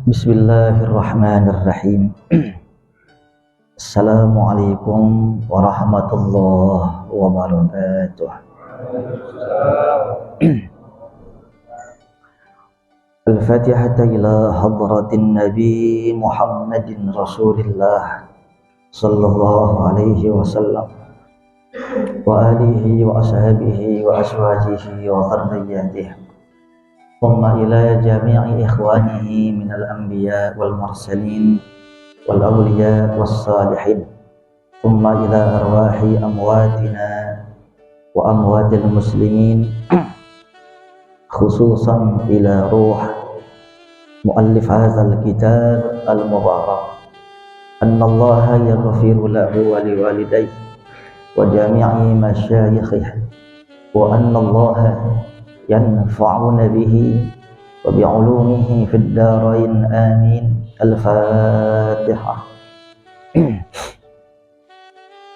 Bismillahirrahmanirrahim. Assalamualaikum warahmatullahi wabarakatuh. Al-Fatihah ila hadratin Nabi Muhammadin Rasulillah sallallahu alaihi wasallam wa alihi wa ashabihi wa azwajihi wa dzarriyyatihi. Thumma ila jami'i ikhwanihi minal anbiya wal mursalin wal awliya was salihin. Thumma ila arwahi amwatina wa amwatil muslimin, khususan ila ruh muallif hadzal kitab al mubarak. Annallaha yaghfiru lahu wa liwalidayhi wa jami'i masyayikhihi wa annallaha yanfa'una bihi wa bi'ulumihi fid darain amin. Al-Fatihah.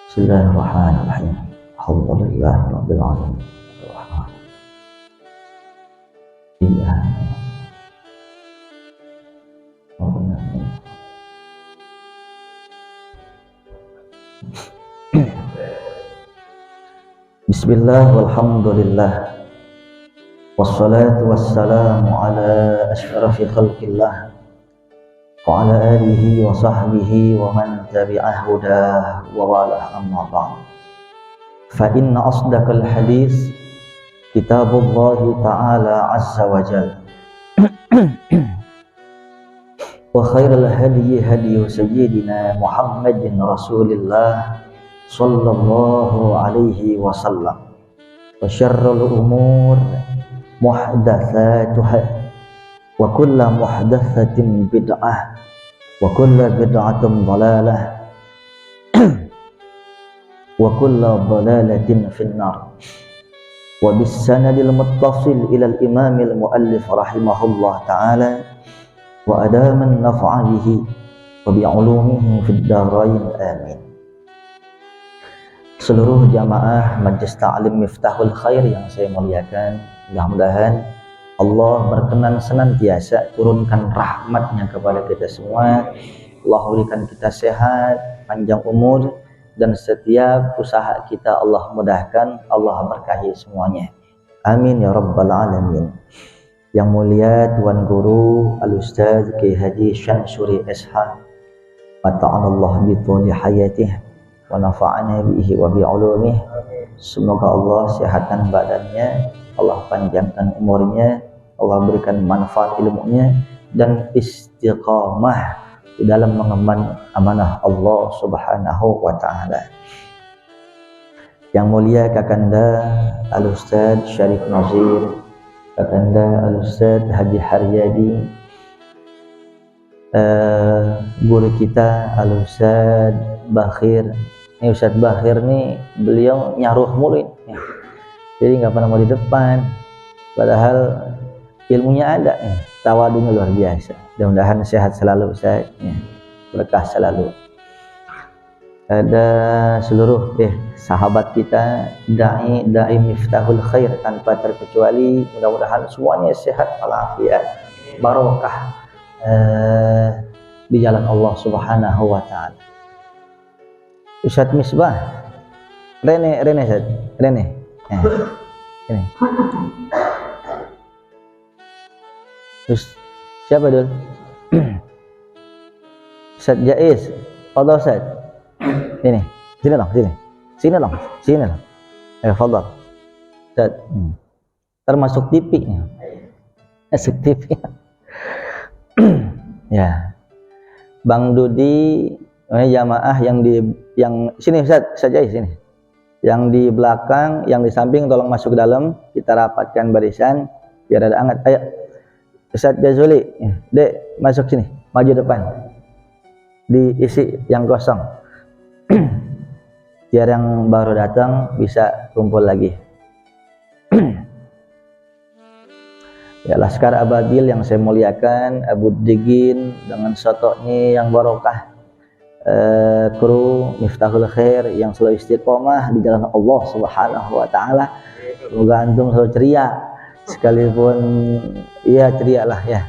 Bismillahirrahmanirrahim. Alhamdulillahi rabbil alamin. Iya. Bismillah walhamdulillah. Wassalatu wassalamu ala asyrafil khalqillah wa ala alihi wa sahbihi wa man tabi'ah hudah wa walah, amma ba'd. Fa inna asdaqal hadis kitabullahi ta'ala azza wa jalla wa khairal hadiyi hadiyu sayyidina Muhammadin Rasulillah sallallahu alaihi wasallam wa syarrul umur muhdatsatuha wa kullu muhdatsatin bid'ah wa kullu bid'atin dhalalah wa kullu dhalalatin finnar. Wa bis sanadil muttasil ila al imam al muallif rahimahullah ta'ala wa adaman naf'a bihi wa bi ulumihi fid darain amin. Seluruh jamaah Majelis Ta'lim Miftahul Khair yang saya muliakan, mudah-mudahan Allah berkenan senantiasa turunkan rahmatnya kepada kita semua. Allah berikan kita sehat, panjang umur, dan setiap usaha kita Allah mudahkan, Allah berkahi semuanya. Amin ya rabbal alamin. Yang mulia Tuan Guru Al-Ustaz Kiai Haji Syamsuri SH, mata'anallah bituli hayatih wa nafa'ana bihi wa bi'ulumihi. Semoga Allah sehatkan badannya, Allah panjangkan umurnya, Allah berikan manfaat ilmunya, dan istiqamah di dalam mengemban amanah Allah subhanahu wa ta'ala. Yang mulia Kakanda Al-Ustaz Syarif Nazir, Kakanda Al-Ustaz Haji Haryadi, guru kita Al-Ustaz Bakhir. Ini Ustaz Bakhir nih, beliau nyaruh mulu ini. Jadi nggak pernah mau di depan, padahal ilmunya ada, tawadunya luar biasa. Mudah-mudahan sehat selalu Ustaz, berkah selalu. Ada seluruh sahabat kita, dai Miftahul Khair tanpa terkecuali, mudah-mudahan semuanya sehat walafiat, barokah di jalan Allah Subhanahu wa taala. Ustaz Misbah, Rene Ustaz, Rene. Ini. Terus siapa dul? Ustaz Jaiz, fadhal Ustaz. Ini, sini dong, sini dong. Fadhal. Ustaz. Termasuk TV. Masuk TV. Ya. Bang Dudi, jamaah yang sini Ustaz Jaiz sini. Yang di belakang, yang di samping tolong masuk ke dalam, kita rapatkan barisan biar ada hangat. Ayo Ustaz Jazuli, Dek masuk sini, maju depan, diisi yang kosong biar yang baru datang bisa kumpul lagi. Ya, Laskar Ababil yang saya muliakan, Abu Digin dengan sotoknya yang barokah, kru Miftahul Khair yang selalu istiqomah di jalan Allah Subhanahu wa taala. Semoga antum selalu ceria, sekalipun ya ceria lah ya.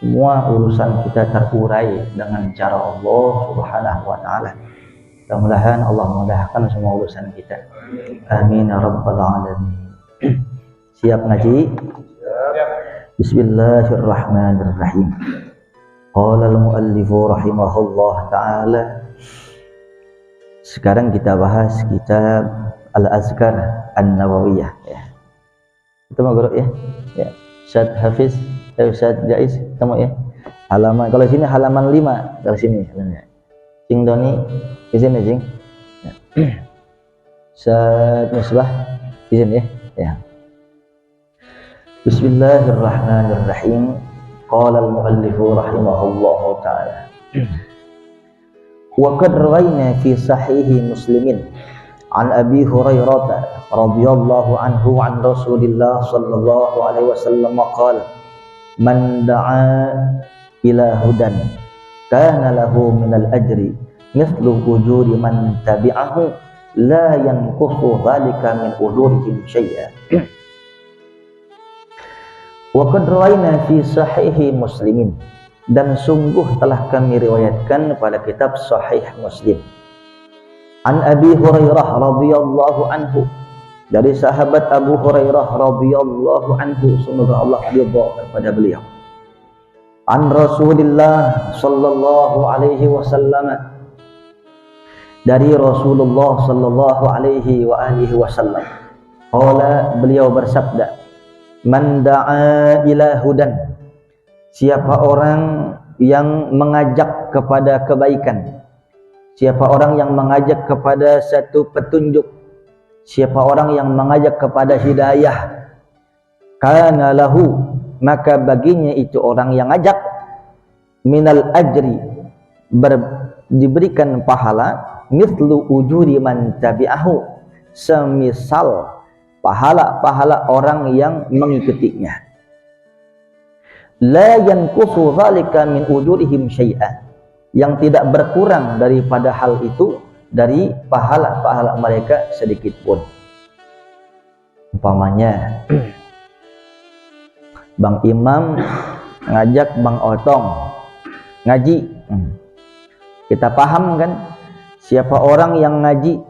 semua urusan kita terurai dengan cara Allah Subhanahu wa taala. Mudah-mudahan Allah memudahkan semua urusan kita. Amin ya rabbal alamin. Siap ngaji? Bismillahirrahmanirrahim. Qala al-muallifu rahimahullah taala. Sekarang kita bahas kitab Al-Azkar An-Nawawiyah ya. Itu mau guru ya. Ya. Ustaz Hafiz, Ustaz Jais, ketemu ya. Halaman kalau sini halaman 5, kalau sini halamannya. Cing Doni, izin ya, Cing. Ya. Ustaz Misbah, izin ya. Ya. Bismillahirrahmanirrahim. Qala al-muallifu rahimahullahu taala. Wa qad rawayna fi sahihi Muslimin an Abi Hurairah radhiyallahu anhu an Rasulillah sallallahu alaihi wasallam qala man da'a ila hudan kana lahu minal ajri mithlu ujuri man tabi'ahu la yanqusu dhalika min ujurihim syai'a. Wa qad rawayna fi sahihi Muslimin, dan sungguh telah kami riwayatkan pada kitab Sahih Muslim an Abi Hurairah radhiyallahu anhu, dari sahabat Abu Hurairah radhiyallahu anhu, semoga Allah ridha kepada beliau, an Rasulillah sallallahu alaihi wasallam, dari Rasulullah sallallahu alaihi wa alihi wasallam, qala, beliau bersabda, man da'a ila hudan, siapa orang yang mengajak kepada kebaikan, siapa orang yang mengajak kepada satu petunjuk, siapa orang yang mengajak kepada hidayah, kana lahu, maka baginya itu orang yang ngajak, minal ajri, diberikan pahala, mithlu ujuri man tabi'ahu, semisal pahala-pahala orang yang mengikutinya. La yanqusu dzalika min ujurihim syai'a, yang tidak berkurang daripada hal itu dari pahala-pahala mereka sedikit pun. Umpamanya Bang Imam ngajak Bang Otong ngaji, kita paham kan siapa orang yang ngaji.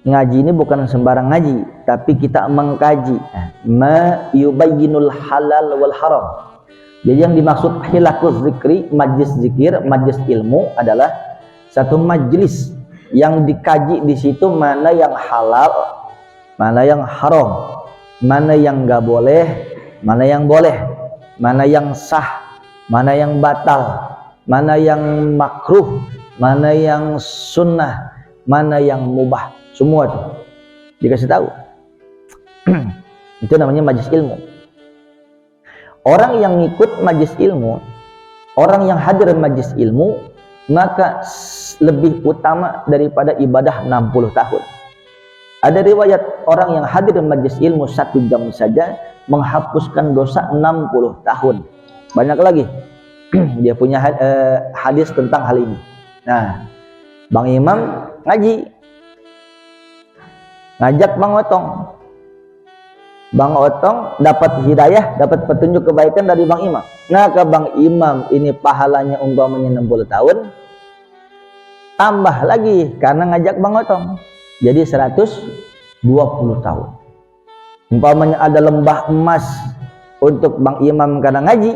Ngaji ini bukan sembarang ngaji, tapi kita mengkaji ma yubayyinul halal wal haram. Jadi yang dimaksud hilaquz zikri, majlis zikir, majlis ilmu adalah satu majlis yang dikaji di situ mana yang halal, mana yang haram, mana yang enggak boleh, mana yang boleh, mana yang sah, mana yang batal, mana yang makruh, mana yang sunnah, mana yang mubah. Semua tuh dikasih tahu. Itu namanya majlis ilmu. Orang yang ngikut majlis ilmu, orang yang hadir majlis ilmu, maka lebih utama daripada ibadah 60 tahun. Ada riwayat orang yang hadir majlis ilmu 1 jam saja menghapuskan dosa 60 tahun. Banyak lagi dia punya hadis tentang hal ini. Nah, Bang Imam ngaji, ngajak Bang Otong. Bang Otong dapat hidayah, dapat petunjuk kebaikan dari Bang Imam. Nah, ke Bang Imam ini pahalanya umpamanya 60 tahun. Tambah lagi karena ngajak Bang Otong. Jadi 120 tahun. Umpamanya ada lembah emas untuk Bang Imam karena ngaji,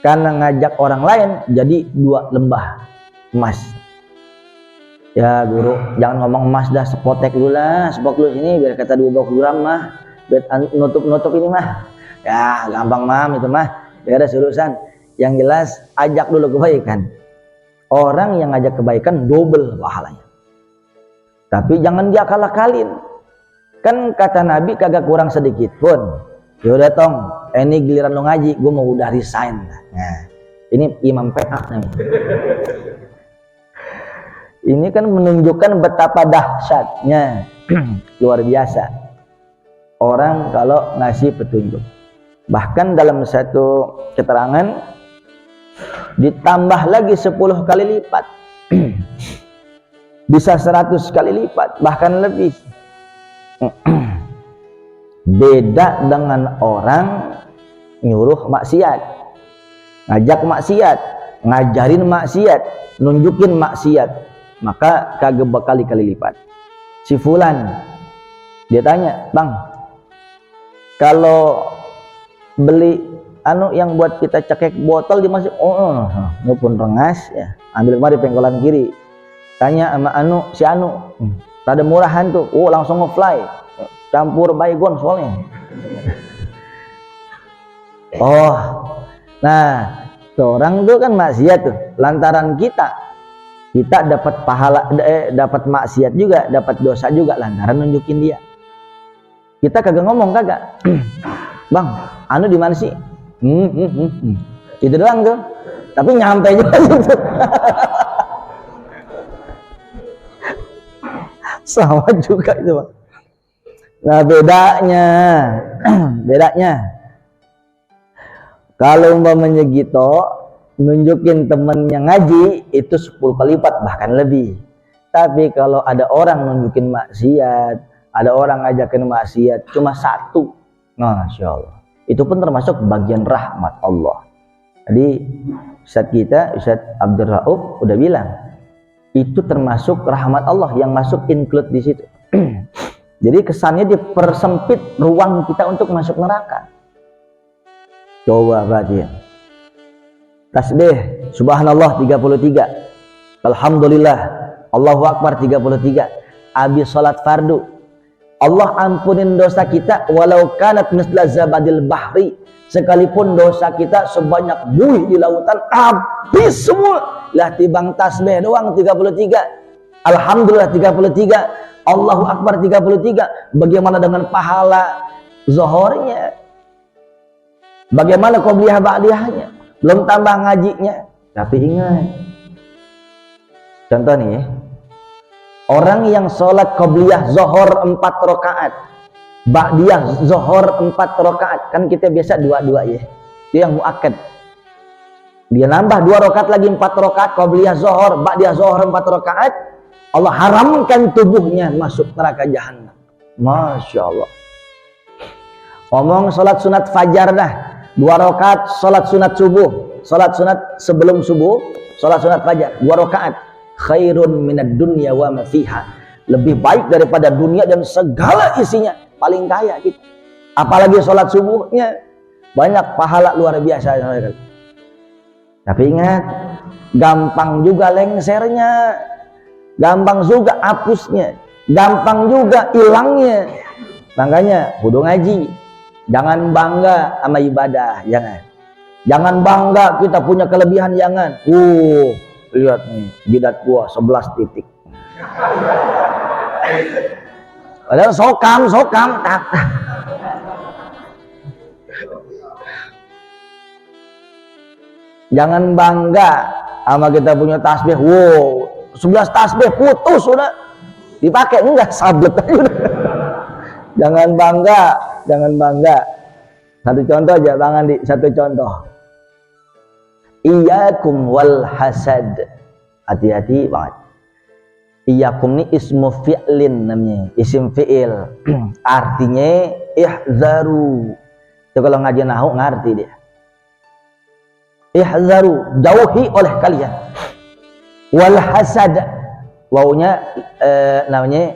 karena ngajak orang lain jadi 2 lembah emas. Ya guru, jangan ngomong emas dah, sepotek dulu lah, sepok dulu sini biar kata 20 gram mah. Nutup ini mah ya gampang mam, itu mah beres urusan. Yang jelas ajak dulu kebaikan. Orang yang ngajak kebaikan double pahalanya, tapi jangan dia kalah-kalin. Kan kata Nabi kagak kurang sedikit pun. Yaudah tong, ini giliran lo ngaji, gue mau udah resign. Nah, ini Imam PA nih. Ini kan menunjukkan betapa dahsyatnya luar biasa orang kalau ngasih petunjuk. Bahkan dalam satu keterangan ditambah lagi 10 kali lipat. Bisa 100 kali lipat, bahkan lebih. Beda dengan orang nyuruh maksiat. ngajak maksiat, ngajarin maksiat, nunjukin maksiat, maka kagak berkali-kali lipat. Si fulan dia tanya, "Bang, kalau beli yang buat kita cekek botol di masjid, ini pun rengas ya, ambil mari pengkolan kiri." Tanya sama si rada murahan tuh, langsung nge-fly, campur baygon soalnya. Nah, seorang tuh kan maksiat tuh, lantaran kita dapat pahala, dapat maksiat juga, dapat dosa juga lantaran nunjukin dia. Kita kagak ngomong, kagak. "Bang, di mana sih?" Itu doang tuh, tapi nyampe juga gitu. Sama juga itu, Bang. Nah, bedanya kalau umpamanya gitu, nunjukin temennya ngaji itu 10 kali lipat bahkan lebih. Tapi kalau ada orang nunjukin maksiat, ada orang ngajakin maksiat cuma satu, Masya Allah, itu pun termasuk bagian rahmat Allah. Jadi Ustadz Abdul Rauf udah bilang, itu termasuk rahmat Allah yang masuk include di situ. Jadi kesannya dipersempit ruang kita untuk masuk neraka. Coba perhatiin. Tasbih subhanallah 33, alhamdulillah, Allahu akbar 33. Habis salat fardu, Allah ampunin dosa kita walau kanat misla zabadil bahri, sekalipun dosa kita sebanyak buih di lautan, habis semua. Lah tibang tasbih doang 33, alhamdulillah 33, Allahu akbar 33. Bagaimana dengan pahala zuhurnya? Bagaimana qobliyah ba'diyahnya? Belum tambah ngajinya. Tapi ingat, contoh nih, orang yang sholat qobliyah zuhur 4 rakaat, ba'diyah zuhur 4 rakaat, kan kita biasa 2-2 ya, itu yang muakkad. Dia nambah 2 rakaat lagi 4 rakaat, qobliyah zuhur, ba'diyah zuhur 4 rakaat, Allah haramkan tubuhnya masuk neraka jahanam. Masya Allah. Ngomong sholat sunat fajar dah, 2 rakaat sholat sunat subuh, sholat sunat sebelum subuh, sholat sunat fajar 2 rakaat, khairun minad dunya wa ma fiha, lebih baik daripada dunia dan segala isinya. Paling kaya kita, apalagi sholat subuhnya banyak pahala luar biasa. Tapi ingat, gampang juga lengsernya, gampang juga hapusnya, gampang juga hilangnya. Makanya kudu ngaji. Jangan bangga sama ibadah, jangan bangga kita punya kelebihan, jangan. Lihat nih, jidat gua 11 titik. Padahal sokam. Jangan bangga sama kita punya tasbih. 11 tasbih putus sudah. Dipakai enggak, sablek aja. Jangan bangga. Satu contoh aja, Bang Andi, satu contoh. Iyyakum wal hasad. Hati-hati banget. Iyyakum ini ismu fi'lin namanya, isim fi'il. Artinya ihzaru. Itu kalau ngaji nahwu ngerti dia. Ihzaru, jauhi oleh kalian. Wal hasad, wawunya namanya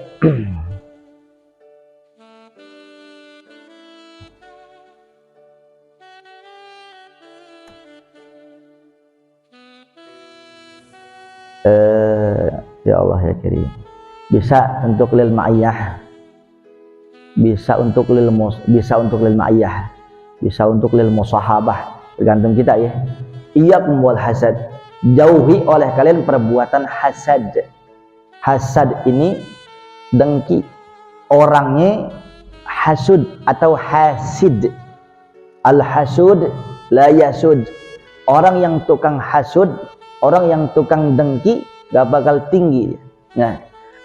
ya Allah ya Karim, bisa untuk lil ma'iyah, bisa untuk lil ma'iyah, bisa untuk lil musahabah, tergantung kita ya. Iyyakum wal hasad, jauhi oleh kalian perbuatan hasad. Hasad ini dengki, orangnya hasud atau hasid. Al hasud la yasud, orang yang tukang hasud, orang yang tukang dengki gak bakal tinggi. Nah,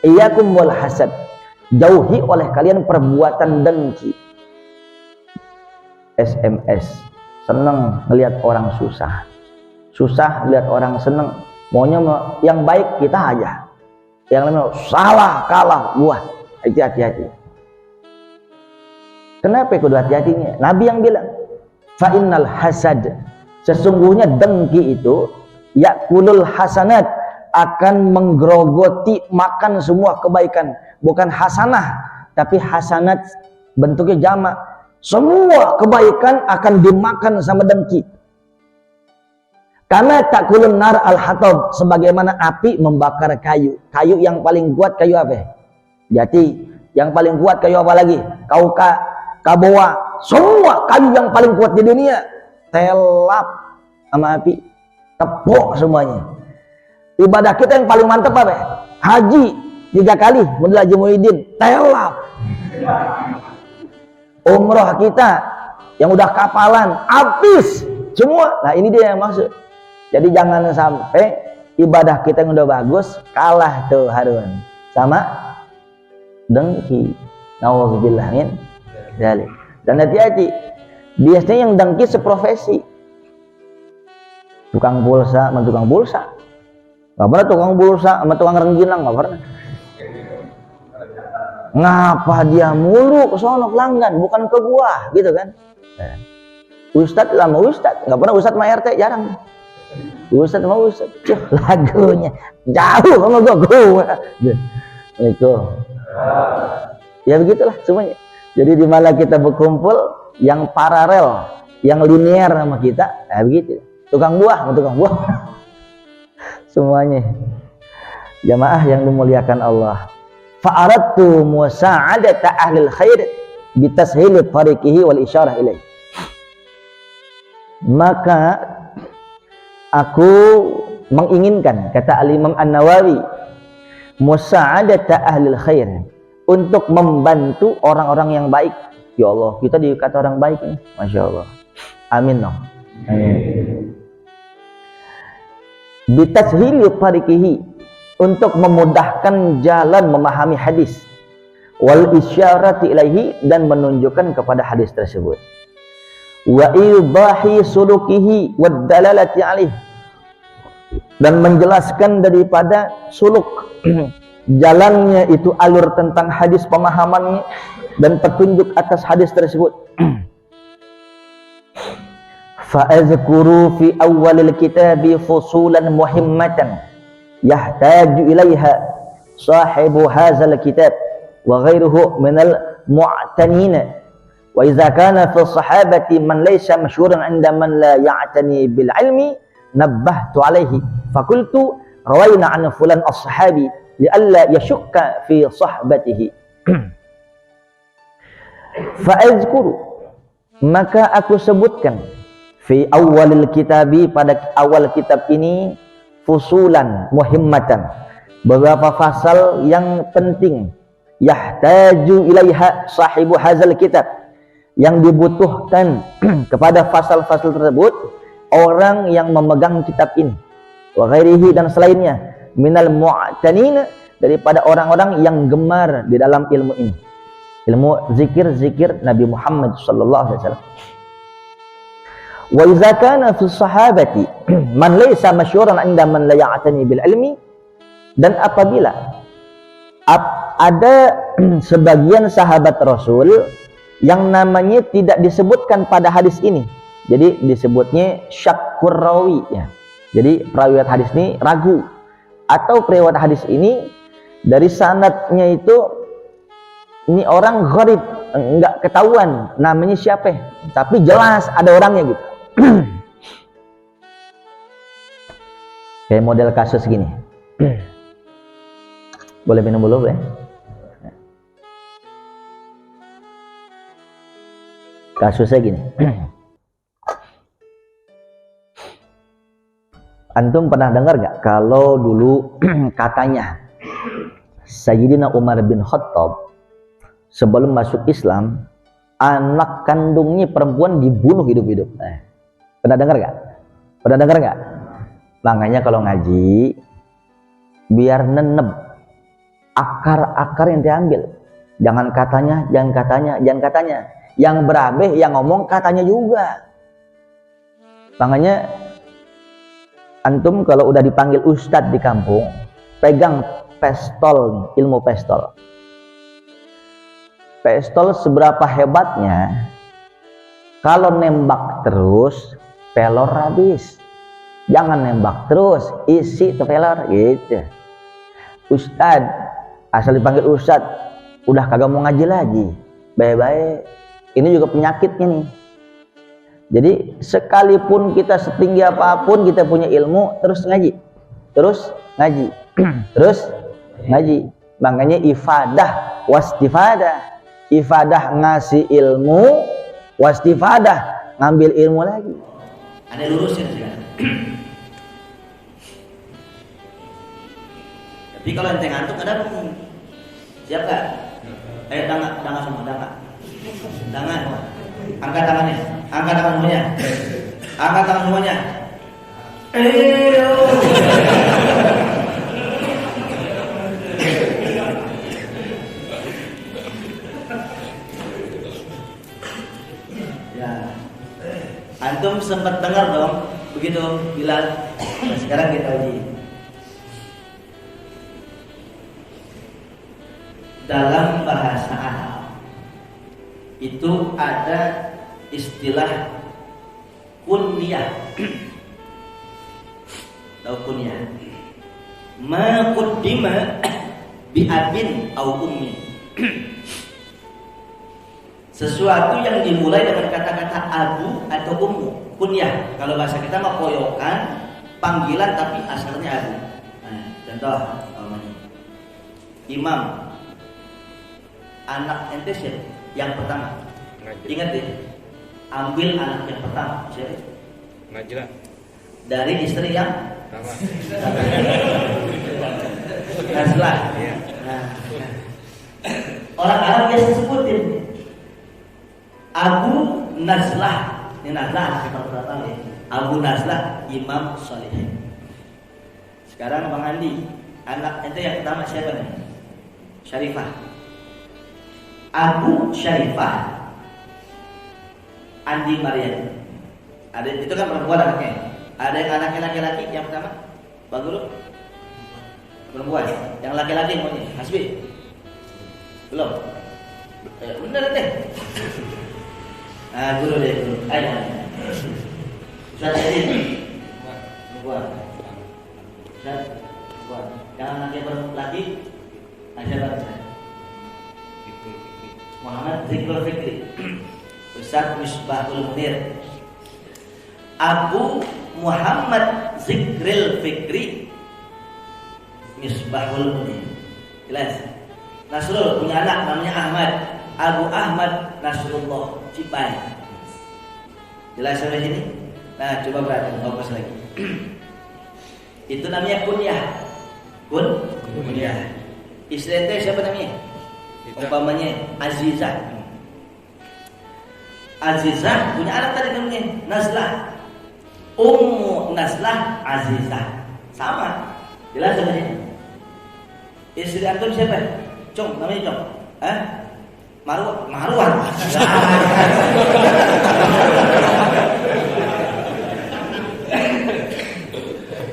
iyyakum wal hasad, jauhi oleh kalian perbuatan dengki. SMS, seneng melihat orang susah melihat orang seneng, maunya yang baik kita aja, yang lain salah kalah. Wah, itu hati-hati. Kenapa kudu hati-hatinya? Nabi yang bilang, fa innal hasad Sesungguhnya dengki itu yakulul hasanat, akan menggerogoti, makan semua kebaikan. Bukan hasanah, tapi hasanat bentuknya jamak. Semua kebaikan akan dimakan sama dengki. Karena takulun nar al-hatab, sebagaimana api membakar kayu. Kayu yang paling kuat kayu apa? Jati. Yang paling kuat kayu apa lagi? Kauka, kaboa. Semua kayu yang paling kuat di dunia telap sama api, tepuk semuanya. Ibadah kita yang paling mantap apa? Haji 3 kali, menurut Haji Muhyiddin, telap. Umroh kita yang udah kapalan, habis semua. Nah ini dia yang maksud. Jadi jangan sampai ibadah kita yang udah bagus kalah tuh Harun sama dengki. Nauzubillah min dzalik. Dan hati-hati, biasanya yang dengki seprofesi. Tukang pulsa sama tukang pulsa. Gak pernah tukang pulsa sama tukang rengginang, gak pernah. Ngapa dia mulu ke sono pelanggan, bukan ke gua, gitu kan? Ustadz lama ustadz, gak pernah ustadz sama RT, jarang. Ustadz sama ustadz, lagunya jauh sama gua. Assalamualaikum. Ya begitulah semuanya. Jadi di mana kita berkumpul, yang paralel, yang linear sama kita, begitu. Tukang buah sama tukang buah. Semuanya. Jamaah yang dimuliakan Allah. Fa'aradtu musa'adata ahlil khair bitashili tariqihi wal isyarah ilaih. Maka aku menginginkan, kata Al-Imam An-Nawawi, musa'adata ahlil khair, untuk membantu orang-orang yang baik. Ya Allah, kita dikata orang baik nih. Masya Allah. Amin dong. Amin. Bitashili tariqihi, untuk memudahkan jalan memahami hadis, wal isyarati ilaihi, dan menunjukkan kepada hadis tersebut, wa idahi sulukihi wad dalalati alaih, dan menjelaskan daripada suluk jalannya itu, alur tentang hadis, pemahamannya dan petunjuk atas hadis tersebut. Fa'azkuru fi awwalil kitabi fusulan muhimmatan yahtaju ilaiha sahibu hadzal kitab wa ghairuhu minal mu'tanina, wa idza kana fi sahabati man laysa masyhuran 'inda man la ya'tani bil ilmi nabbahtu alaihi fakultu rawaina 'an fulan as-sahabi li'alla yashukka fi sahbatihi. Fa'azkuru, maka aku sebutkan, fi awalil kitabi, pada awal kitab ini, fusulan muhimmatan, beberapa fasal yang penting, yahtaju ilaiha sahibu hazal kitab, yang dibutuhkan kepada fasal-fasal tersebut orang yang memegang kitab ini, wa ghairihi, dan selainnya, minal mu'tanin, daripada orang-orang yang gemar di dalam ilmu ini, ilmu zikir-zikir Nabi Muhammad sallallahu alaihi wasallam. Wa idza kana fi sahabati man laysa masyhuran 'inda man la ya'tani bil ilmi, dan apabila ada sebagian sahabat Rasul yang namanya tidak disebutkan pada hadis ini, jadi disebutnya syakkur rawi ya. Jadi perawi hadis ini ragu, atau perawi hadis ini dari sanadnya itu ini orang gharib, enggak ketahuan namanya siapa, tapi jelas ada orangnya gitu. Kayak model kasus gini. Boleh minum dulu, boleh? Kasusnya gini. Antum pernah dengar gak kalau dulu katanya Sayyidina Umar bin Khattab sebelum masuk Islam, anak kandungnya perempuan dibunuh hidup-hidup. Pernah dengar gak? Pernah dengar gak? Makanya kalau ngaji biar neneb akar-akar yang diambil. Jangan katanya, jangan katanya, jangan katanya. Yang berabe yang ngomong katanya juga. Makanya antum kalau udah dipanggil ustadz di kampung, pegang pistol nih, ilmu pistol. Pistol seberapa hebatnya, kalau nembak terus pelor habis. Jangan nembak terus, isi tuh pelor gitu. Ustad, asal dipanggil Ustad, udah kagak mau ngaji lagi. Baik-baik. Ini juga penyakit ini. Jadi sekalipun kita setinggi apapun kita punya ilmu, terus ngaji. Terus ngaji. Terus ngaji. Makanya ifadah wastifadah. Ifadah ngasih ilmu, wastifadah ngambil ilmu lagi. Ada lurusin sekarang. Tapi kalau ente ngantuk ada siap gak? Ayo danga semua, danga. Angkat tangannya, angkat tangan semuanya. Angkat tangan semuanya. Ya. Antum sempat dengar dong begitu Bilal. Nah, sekarang kita uji. Dalam bahasa Arab itu ada istilah kunyah. Tahu kunyah? Ma quddima bi abin au ummin. Sesuatu yang dimulai dengan kata-kata abu atau ummu, kunyah. Kalau bahasa kita mah poyokan, panggilan tapi asalnya abu. Nah, contoh namanya Imam. Anak ente siapa? Yang pertama. Ingat deh. Ambil anak yang pertama siapa? Najla. Dari istri yang Sama. Najla. Nah. Orang Arab biasa sebutin Abu Najlah. Ini Najlah anak yang pertama ya. Abu Najlah Imam Salih. Sekarang Bang Andi, anak ente yang pertama siapa nih? Syarifah. Abu Syarifah Andi Maryam. Ada itu kan perempuan anaknya. Ada yang anaknya laki-laki yang pertama? Pak Guru? Perempuan. Yang laki-laki maunya Hasbi? Belum? Bener deh. Nah, Guru deh, Guru. Ayo. Ustaz Edin. Perempuan. Ustaz, perempuan. Yang laki-laki Aisyah. Muhammad Zikrul Fikri. Ustaz Misbahul Munir. Abu Muhammad Zikrul Fikri Misbahul Munir. Jelas? Nasrul punya anak namanya Ahmad. Abu Ahmad Nasrullah Cipai. Jelas sampai sini? Nah, coba perhatikan fokus lagi. Itu namanya kunyah. Kunyah. Istri ente siapa namanya? Umpamanya Azizah. Azizah punya anak tadi namanya Nazlah. Ummu Nazlah Azizah. Sama. Jelas sama ini. Istri antum siapa? Cung, namanya Cung. Marwan.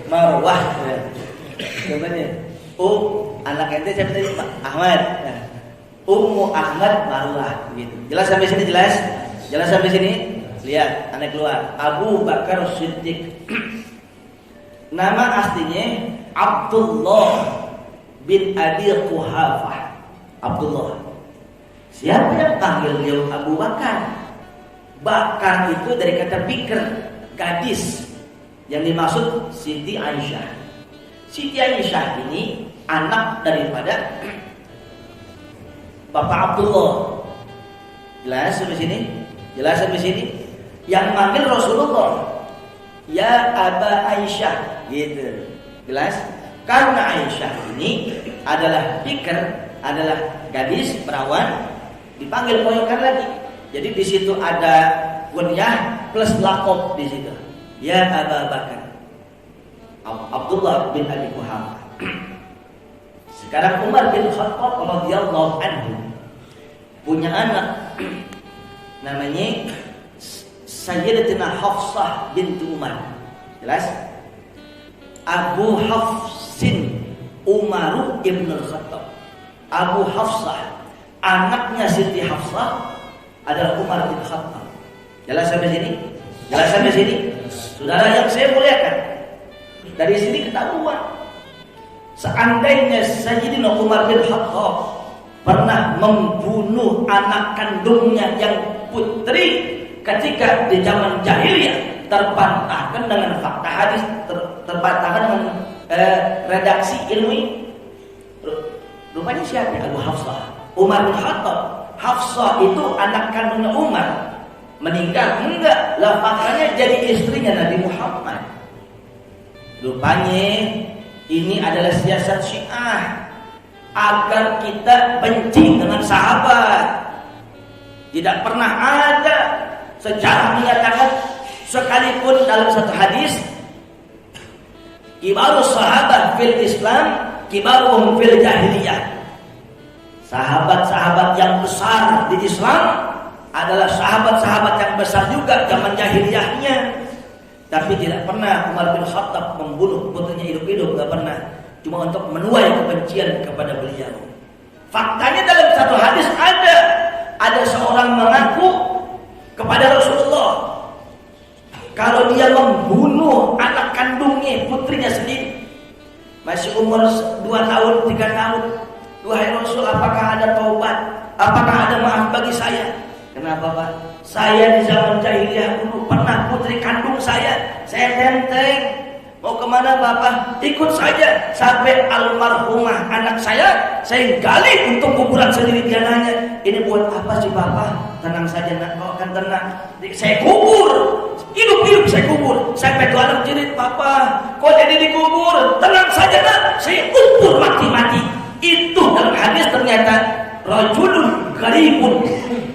Marwah. Namanya. Anak ente siapa tadi? Ahmad. Ummu Ahmad Marwah gitu. Jelas sampai sini jelas? Jelas sampai sini? Lihat, aneh keluar. Abu Bakar Siddiq. Nama aslinya Abdullah bin Abi Quhafah. Abdullah. Siapa yang panggil beliau Abu Bakar? Bakar itu dari kata bikr, gadis. Yang dimaksud Siti Aisyah. Siti Aisyah ini anak daripada Bapak Abdullah. Jelas sampai sini? Jelas sampai sini? Yang manggil Rasulullah, ya Aba Aisyah, gitu. Jelas? Karena Aisyah ini adalah bikr, adalah gadis perawan, dipanggil poyokan lagi. Jadi di situ ada kunyah plus lakob di situ. Ya Aba Bakar. Abdullah bin Abi Quhafah. Sekarang Umar bin Khattab radhiyallahu anhu punya anak namanya Sayyidatina Hafsah bintu Umar. Jelas? Abu Hafsin Umar ibn Khattab. Abu Hafsah, anaknya Siti Hafsah adalah Umar bin Khattab. Jelas sampai sini? Jelas sampai sini? Saudara yang saya muliakan, dari sini ketahuan seandainya Sayyidina Umar bin Khattab pernah membunuh anak kandungnya yang putri ketika di zaman jahiliyah, terbantahkan dengan fakta hadis, terbantahkan dengan redaksi ilmi. Rupanya siapa? Abu Hafsah, Umar bin Khattab. Hafsah itu anak kandungnya Umar, meninggal enggak lah, faktanya jadi istrinya Nabi Muhammad. Rupanya ini adalah siasat Syiah agar kita benci dengan sahabat. Tidak pernah ada sejarah menyatakan, sekalipun dalam satu hadis, kibarus sahabat fil Islam, kibaruhum fil jahiliyah. Sahabat-sahabat yang besar di Islam adalah sahabat-sahabat yang besar juga zaman jahiliyahnya. Tapi tidak pernah Umar bin Khattab membunuh putrinya hidup-hidup, tidak pernah. Cuma untuk menuai kebencian kepada beliau. Faktanya dalam satu hadis ada seorang mengaku kepada Rasulullah kalau dia membunuh anak kandungnya, putrinya sendiri, masih umur 2 tahun, 3 tahun. Wahai Rasul, apakah ada taubat? Apakah ada maaf bagi saya? Kenapa Pak? Saya di zaman jahiliyah dulu pernah putri kandung saya tenteng. Mau kemana Bapak? Ikut saja. Sampai almarhumah anak saya gali untuk kuburan sendiri. Dia nanya, ini buat apa sih Bapak? Tenang saja nak, kau akan tenang. Saya kubur, hidup-hidup saya kubur. Sampai tu anak jerit, Papa, kau jadi dikubur. Tenang saja nak, saya kubur mati-mati. Itu dalam hadis ternyata rajulun gharibun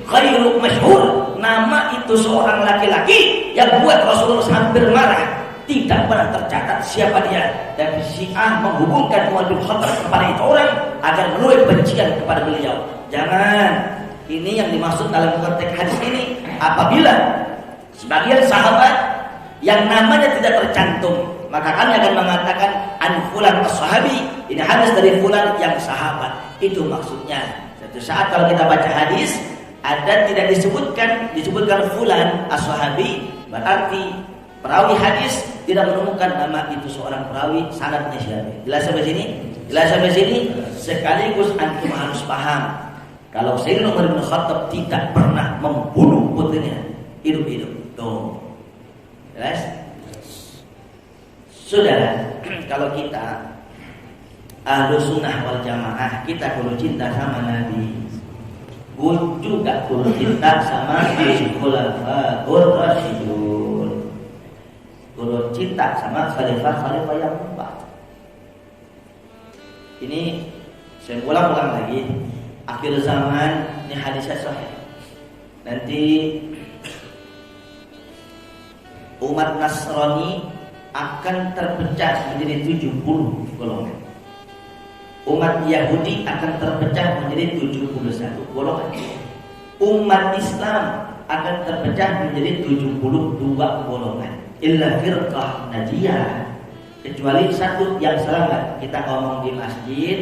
ghairu masyhur. Nama itu seorang laki-laki yang buat Rasulullah hampir marah. Tidak pernah tercatat siapa dia. Dan Syiah menghubungkan Umar bin Khattab kepada itu orang agar menuai kebencian kepada beliau. Jangan. Ini yang dimaksud dalam konteks hadis ini. Apabila sebagian sahabat yang namanya tidak tercantum, maka kami akan mengatakan an fulan as-sahabi, ini hadis dari fulan yang sahabat. Itu maksudnya. Suatu saat kalau kita baca hadis ada tidak disebutkan fulan as-sahabi, berarti perawi hadis tidak menemukan nama itu seorang perawi, sanadnya siapa. Jelas sampai sini? Jelas sampai sini? Sekaligus antum harus paham kalau Sayyidina Umar bin Khattab tidak pernah membunuh putrinya hidup-hidup. Tuh. Jelas? Saudara, kalau kita Ahlus Sunnah wal Jamaah, kita kudu cinta sama Nabi, juga kudu cinta sama Khulafaur Rasyidun, kudu cinta sama khalifah-khalifah yang empat. Ini saya ulang-ulang lagi, akhir zaman ini hadisnya sahih. Nanti umat Nasrani akan terpecah menjadi 70 golongan. Umat Yahudi akan terpecah menjadi 71 golongan. Umat Islam akan terpecah menjadi 72 golongan. Illa firqah najiyah, kecuali satu yang selamat. Kita ngomong di masjid,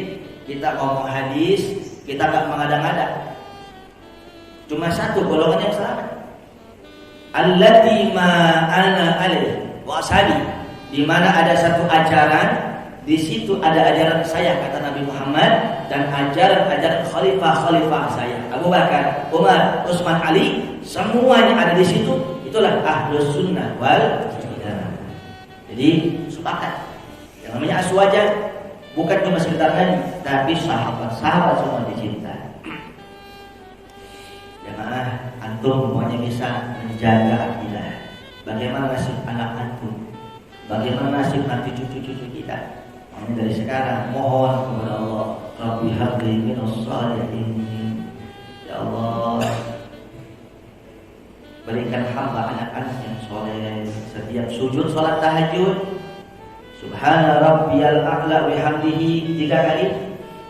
kita ngomong hadis, kita gak mengada-ngada. Cuma satu golongan yang selamat. Allati ma ana alaihi wa ashabi, di mana ada satu ajaran, di situ ada ajaran saya, kata Nabi Muhammad, dan ajaran-ajaran khalifah-khalifah saya, Abu Bakar, Umar, Utsman, Ali, semuanya ada di situ. Itulah Ahlus Sunnah wal Jamaah. Jadi sepakat. Yang namanya aswaja bukan cuma sekedar Nabi, tapi sahabat-sahabat semua dicinta. Jamaah, antum semuanya bisa menjaga akidah. Bagaimana nasib anak antum? Bagaimana nasib nanti cucu-cucu kita? Dari sekarang mohon kepada Allah, Rabbi habli minas shalihin. Ya Allah, berikan hamba anak-anak yang soleh. Setiap sujud salat tahajud, Subhana rabbiyal a'la bihamdihi 3 kali.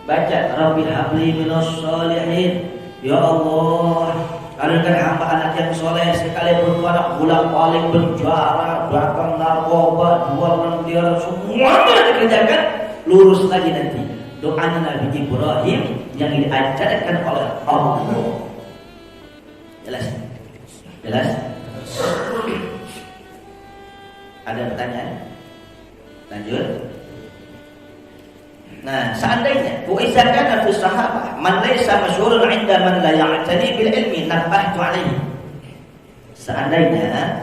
Baca Rabbi habli minas shalihin. Ya Allah, karuniakan hamba anak yang soleh, sekalipun anak bulan paling penjara, belakang narkoba, jual mendir, semuanya dikerjakan, lurus lagi nanti. Doanya Nabi Ibrahim yang diajarkan oleh Allah. Jelas? Jelas? Ada pertanyaan? Lanjut. Nah, seandainya wa idza kana fi sahabah man laysa masyhurun 'inda man la ya'tani bil ilmi nabbahtu 'alaihi. Seandainya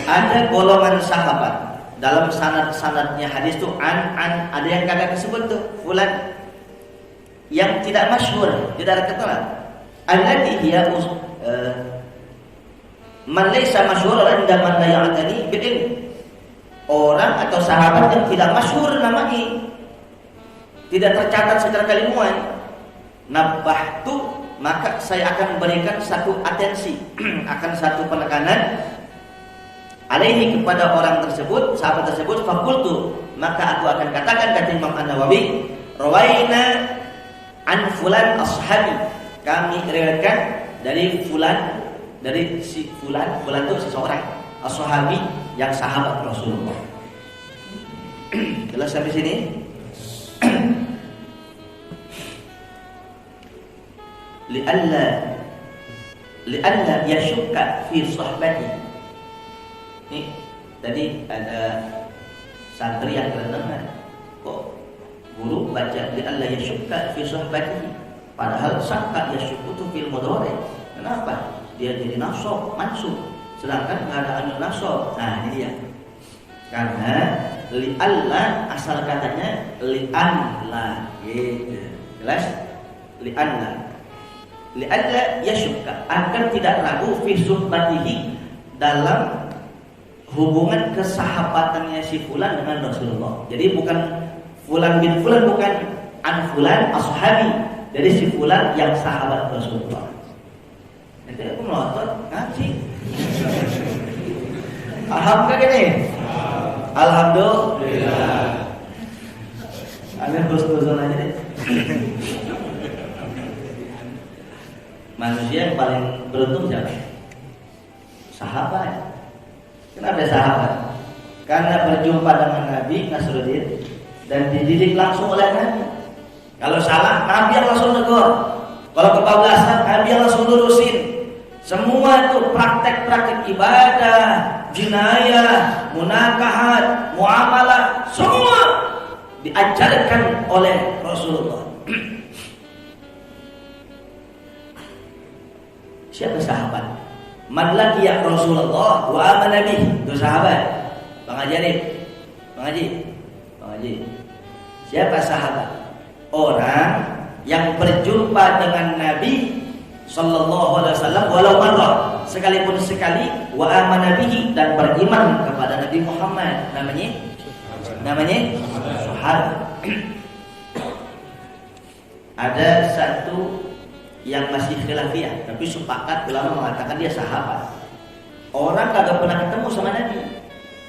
ada golongan sahabat dalam sanad-sanadnya hadis itu ada yang kagak disebut tuh fulan yang tidak masyhur, tidak terkenal. Allati hiya man laysa masyhurun 'inda man la ya'tani bil ilmi. Orang atau sahabat yang tidak masyhur namanya, tidak tercatat secara keilmuan, nabbahtu, maka saya akan memberikan satu atensi akan satu penekanan alaihi kepada orang tersebut, sahabat tersebut. Fakultu, maka aku akan katakan, kata Imam An-Nawawi, rawaina an fulan ashabi, kami riwayatkan dari fulan, dari si fulan itu seseorang, ashabi yang sahabat Rasulullah. Jelas sampai sini? li'alla yashukka fi sahbati. Ini tadi ada santri yang kerenangan, kok guru baca li'alla yashukka fi sahbati, padahal sangka yashukku fil mudhari. Kenapa dia jadi nasab mansub sedangkan nggak ada anu nasab? Nah ini dia, karena li'alla asal katanya li'anla gitu. Jelas? Li'alla yashukka, akan tidak ragu fi suhbatihi, dalam hubungan kesahabatannya si fulan dengan Rasulullah. Jadi bukan fulan bin fulan, bukan an fulan ashabi, dari si fulan yang sahabat Rasulullah. Nanti aku melotot ngaji. Alhamdulillah ini. Alhamdulillah. Amin husnuzon aja deh. Manusia yang paling beruntung siapa? Sahabat. Kenapa sahabat? Karena berjumpa dengan Nabi Nasruddin dan dididik langsung oleh Nabi. Kalau salah, Nabi yang langsung negur. Kalau kebablasan, Nabi yang langsung lurusin. Semua itu praktek-praktek ibadah, jinayah, munakahat, muamalah, semua diajarkan oleh Rasulullah. Siapa sahabat? Man laqiya Rasulullah wa amana bihi. Itu sahabat. Bang Haji. Siapa sahabat? Orang yang berjumpa dengan Nabi sallallahu alaihi wasallam walau marrah, sekalipun sekali, wa amana bihi, dan beriman kepada Nabi Muhammad. Namanya sahabat. Ada satu yang masih khilafiyah, tapi sepakat ulama mengatakan dia sahabat. Orang kagak pernah ketemu sama Nabi.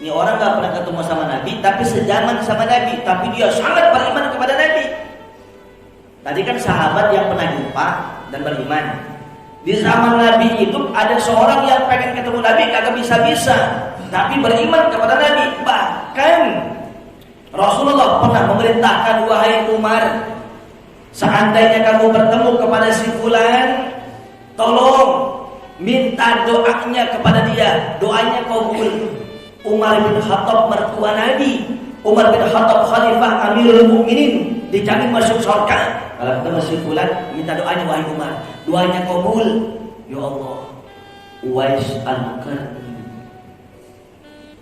Ini orang kagak pernah ketemu sama Nabi, tapi sejaman sama Nabi, tapi dia sangat beriman kepada Nabi. Tadi kan sahabat yang pernah jumpa dan beriman. Di zaman Nabi itu ada seorang yang pengen ketemu Nabi kagak bisa-bisa, tapi beriman kepada Nabi. Bahkan Rasulullah pernah memerintahkan, wahai Umar, seandainya kamu bertemu kepada si fulan, tolong minta doanya kepada dia, doanya kabul. Umar bin Khattab mertua Nabi, Umar bin Khattab khalifah Amirul Mukminin, dijamin masuk surga. Kalau ketemu si fulan, minta doanya, wahai Umar, doanya kabul. Ya Allah, Uwais al-Qarni.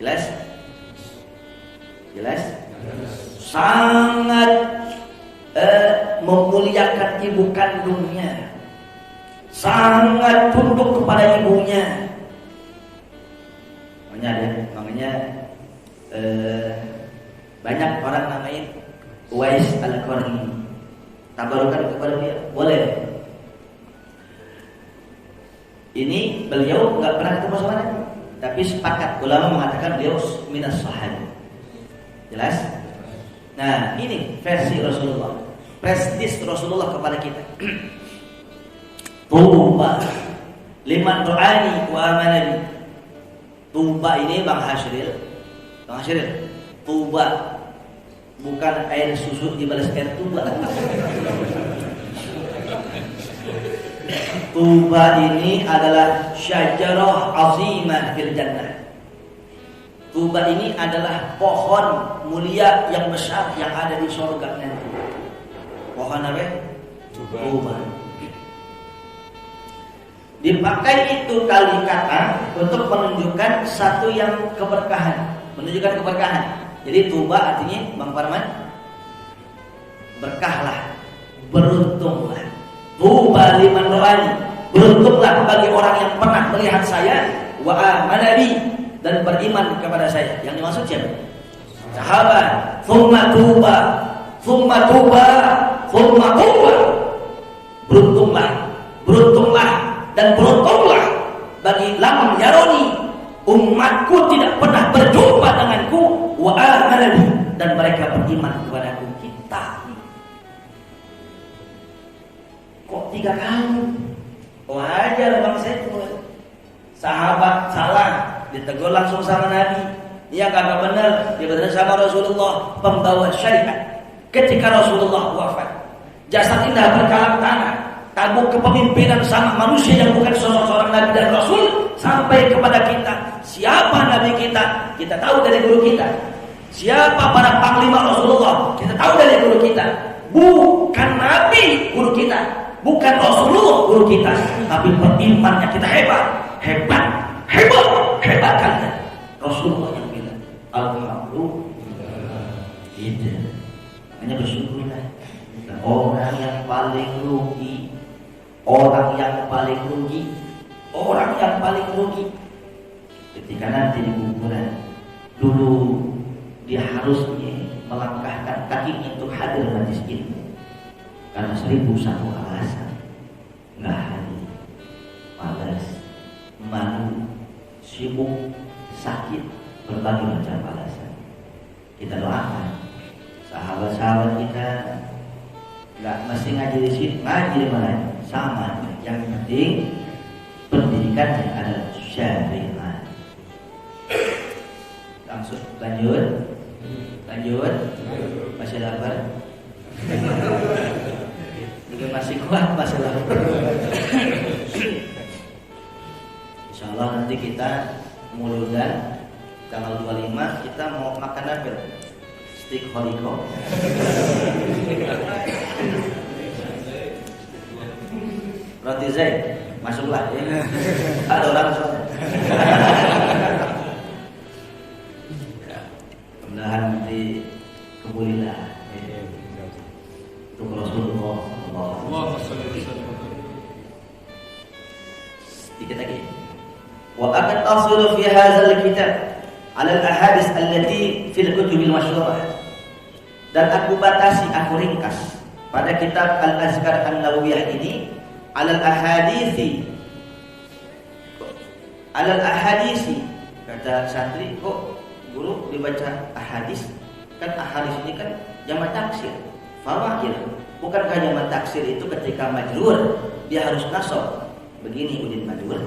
Jelas? Sangat memuliakan ibu kandungnya, sangat tunduk kepada ibunya. Makanya banyak orang namanya Uwais al-Qarni. Tabarukan kepada dia, boleh. Ini beliau nggak pernah ketemu sama Nabi, tapi sepakat ulama mengatakan beliau minas sahabat. Jelas? Nah, ini versi Rasulullah, prestis Rasulullah kepada kita. Tuba liman du'ani wa amanani. Tuba ini Bang Hasril, tuba bukan air susu dibalas air tuba. Tuba ini adalah syajarah azimah fil jannah. Tuba ini adalah pohon mulia yang besar yang ada di surga nanti. Pohon apa? Tuba. Dipakai itu kali kata untuk menunjukkan satu yang keberkahan, menunjukkan keberkahan. Jadi tuba artinya Bang Parman, berkahlah, beruntunglah. Tuba liman ro'ani, beruntunglah bagi orang yang pernah melihat saya, wa amanabi, dan beriman kepada saya. Yang dimaksud siapa? Sahabat. Thumma tuba, thumma tuba, thumma tuba. Beruntunglah, beruntunglah, dan beruntunglah bagi lam yaroni, umatku tidak pernah berjumpa denganku, wa amanabi, dan mereka beriman kepadaku. Kita kok 3 kali? Wajar Bang Saiful. Sahabat salah, ditegur langsung sama Nabi. Dia kagak benar, dia benar sama Rasulullah, pembawa syariat. Ketika Rasulullah wafat, jasad indah berkalang tanah, tabuk kepemimpinan sama manusia yang bukan sosok seorang Nabi dan Rasul sampai kepada kita. Siapa Nabi kita? Kita tahu dari guru kita. Siapa para panglima Rasulullah? Kita tahu dari guru kita. Bukan Nabi guru kita, bukan Rasulullah guru kita, tapi berimannya kita hebat kalian. Rasulullah yang bilang, alhamdulillah. Itu hanya bersyukurlah. Orang yang paling rugi, orang yang paling rugi ketika nanti di kuburan. Dulu dia harusnya melangkahkan kakinya untuk hadir majlis ini karena 1001 alasan. Nggak hadir, malas, malu, sibuk, sakit, berbagai macam alasan. Kita doakan sahabat-sahabat kita nggak mesti ngaji di sini, ngaji di mana sama. Yang penting pendidikannya adalah syariat. Langsung lanjut, masih lapar? Juga masih kuat, masih lapar. Insyaallah nanti kita muludan tanggal 25 kita mau makan apa? Steak holiko. Roti Zaid, masuklah ya. Ada orang soalnya. Mudah-mudahan nanti kemuliaan untuk Rasulullah. Sedikit lagi. Wa akan asulu fi hadzal kitab ala al-ahadits allati fil kutubil masyhurah. Dan aku batasi, aku ringkas pada kitab Al-Azkar An-Nawawiyah ini alal ahadisi, kata santri, kok guru dibaca ahadis? Kan ahadis ini kan jamak taksir, fawakil. Bukankah jamak taksir itu ketika majrur dia harus nasab? Begini Udin Majrur.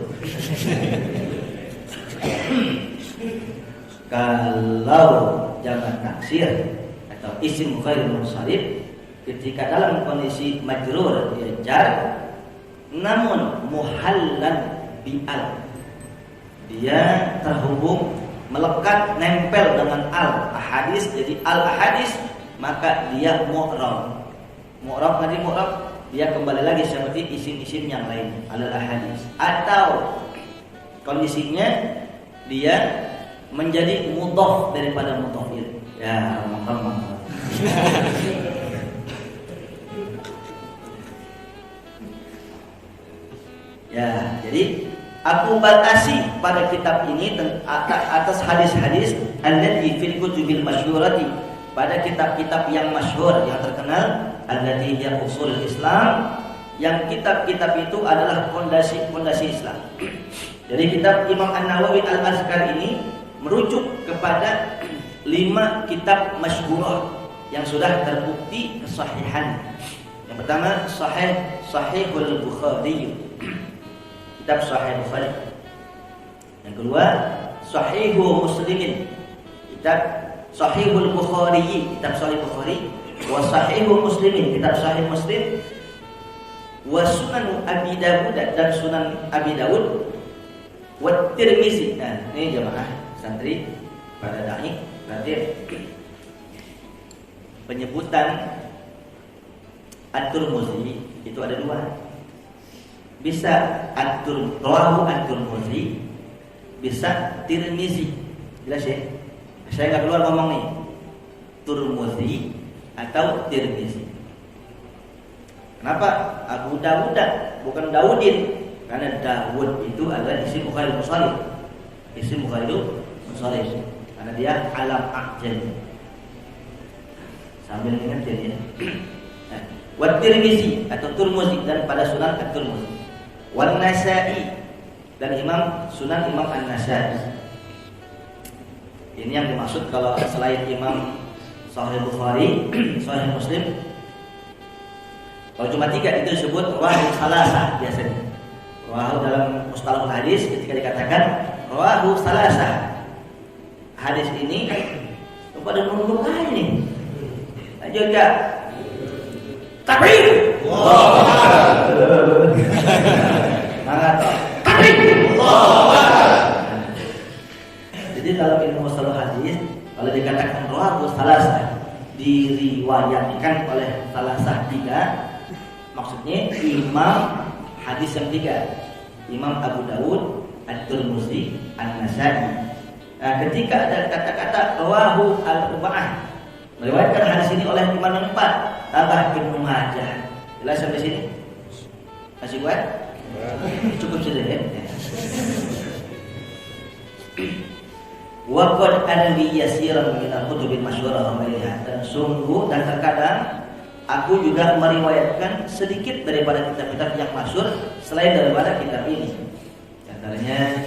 Kalau jamak taksir atau isim ghair munsharif ketika dalam kondisi majrur dia jar, namun muhallan bi'al, dia terhubung, melekat, nempel dengan al-ahadis, jadi al-ahadis, maka dia mu'rab. Mu'rab nanti mu'rab dia kembali lagi seperti isim-isim yang lain, al-ahadis. Atau kondisinya dia menjadi mudhaf daripada mudhaf. Ya, ngomong. Ya, jadi aku batasi pada kitab ini atas hadis-hadis allati fil kutubil masyhurati, pada kitab-kitab yang masyhur, yang terkenal, allati hiya usul Islam, yang kitab-kitab itu adalah fondasi Islam. Jadi kitab Imam An-Nawawi Al-Azkar ini merujuk kepada 5 kitab masyhurah yang sudah terbukti kesahihan. Yang pertama Sahihul Bukhari, kitab Sahih Bukhari. Yang kedua Sahihul Muslimin, kitab Sahihul Bukhari, kitab Sahih Bukhari. Wa Sahihul Muslimin, kitab Sahih Muslim. Wa Sunan Abi Dawud, dan Sunan Abi Dawud. Wa Tirmizi. Nah, ini jemaah santri, pada dai, berarti penyebutan At-Tirmidzi itu ada dua. Bisa rawahu At-Tirmidzi, bisa Tirmizi. Jelas ya? Saya nggak keluar ngomong nih. Tirmidzi atau Tirmizi. Kenapa? Abu Dawud bukan Daudin, karena Dawud itu adalah isim mufrad mushallif. Isim mufrad mushallif karena dia alam a'jam. Sambil ingatin ya. Wa Tirmizi atau Tirmizi dan pada Sunan At-Tirmizi. Wan Nasa'i dan Sunan Imam An-Nasa'i. Ini yang dimaksud kalau selain Imam Sahih Bukhari, Sahih Muslim. Kalau cuma 3 itu disebut rawahu salasah biasanya. Rawahu dalam mustalahul hadis ketika dikatakan rawahu salasah. Hadis ini pada nunduk aja nih. Lanjut Kak. Takbir. Allahu Akbar. Semangat. Takbir. Allahu Akbar. Jadi dalam ilmu mustalah hadis kalau dikatakan rawahu salasah diriwayatkan oleh salasah 3, maksudnya imam hadis yang 3, Imam Abu Dawud, At-Tirmidzi, An-Nasa'i. Nah, ketika ada kata-kata rawahu al-arba'ah, meriwayatkan hadis ini oleh imam yang 4, tambah Ibnu Majah. Jelas sampai sini? Masih kuat? Cukup sudah ya. Wa qad anbi yasiran min al-kutubil masyhurah wa ghayriha. Dan sungguh dan terkadang aku juga meriwayatkan sedikit daripada kitab-kitab yang masyhur selain daripada kitab ini. Antaranya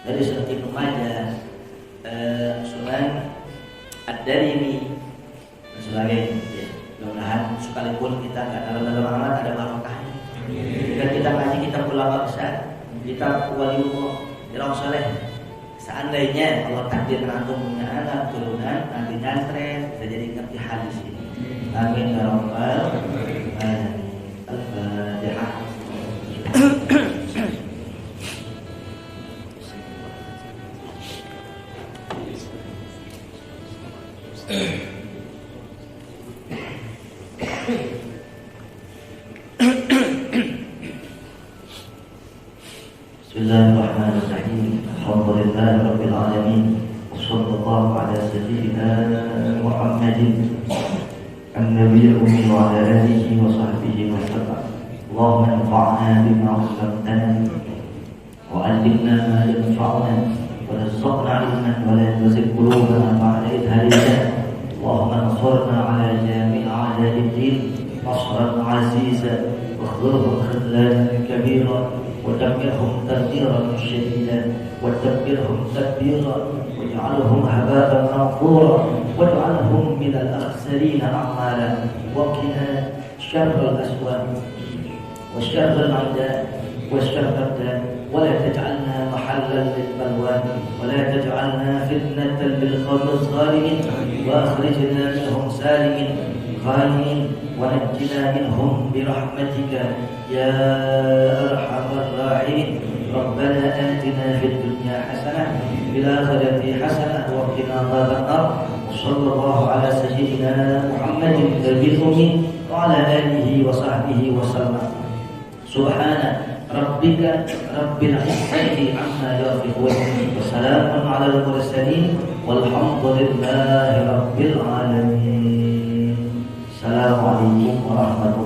dari Sunan Ibnu Majah, Sunan Ad-Darimi dan sebagainya. Ya, mudah-mudahan sekalipun kita nggak dalam-dalam amat ada barokahnya. Jika kita ngaji kitab ulama besar, kitab waliullah, Irang Saleh, seandainya Allah takdir antum punya anak turunan nanti nyantren bisa jadi ngerti hadis ini. Amin ya rabbal alamin. Al-Fatihah. Bismillahirrahmanirrahim. Alhamdulillahi rabbil alamin. Wassallallahu ala sayyidina Muhammadin النبي الأمي وعلى آله وصحبه وسلم. اللهم انفعنا بما علمتنا وعلمنا ما ينفعنا ورزقنا علما ولا تزغ قلوبنا بعد إذ هديتنا. اللهم انصرنا على جميع أعداء الدين نصرا عزيزا واخذلهم خذلانا كبيرا ودمرهم تدميرا شديدا ودمرهم تدبيرا واجعلهم هباء منثورا واجعلهم من الأخسرين أعمالا وقنا شر الأسواق وشر العداء وشر الداء ولا تجعلنا محلا للبلوى ولا تجعلنا فتنة للقوم الظالمين وأخرجنا منهم سالمين غانمين ونجنا منهم برحمتك يا أرحم الراحمين. ربنا آتنا في الدنيا حسنة وفي الآخرة حسنة وقنا عذاب النار. وصلى الله على سيدنا محمد النبي الأمي وعلى آله وصحبه وسلم. سبحان ربك رب العزة عما يصفون وسلام على المرسلين والحمد لله رب العالمين. السلام عليكم ورحمة الله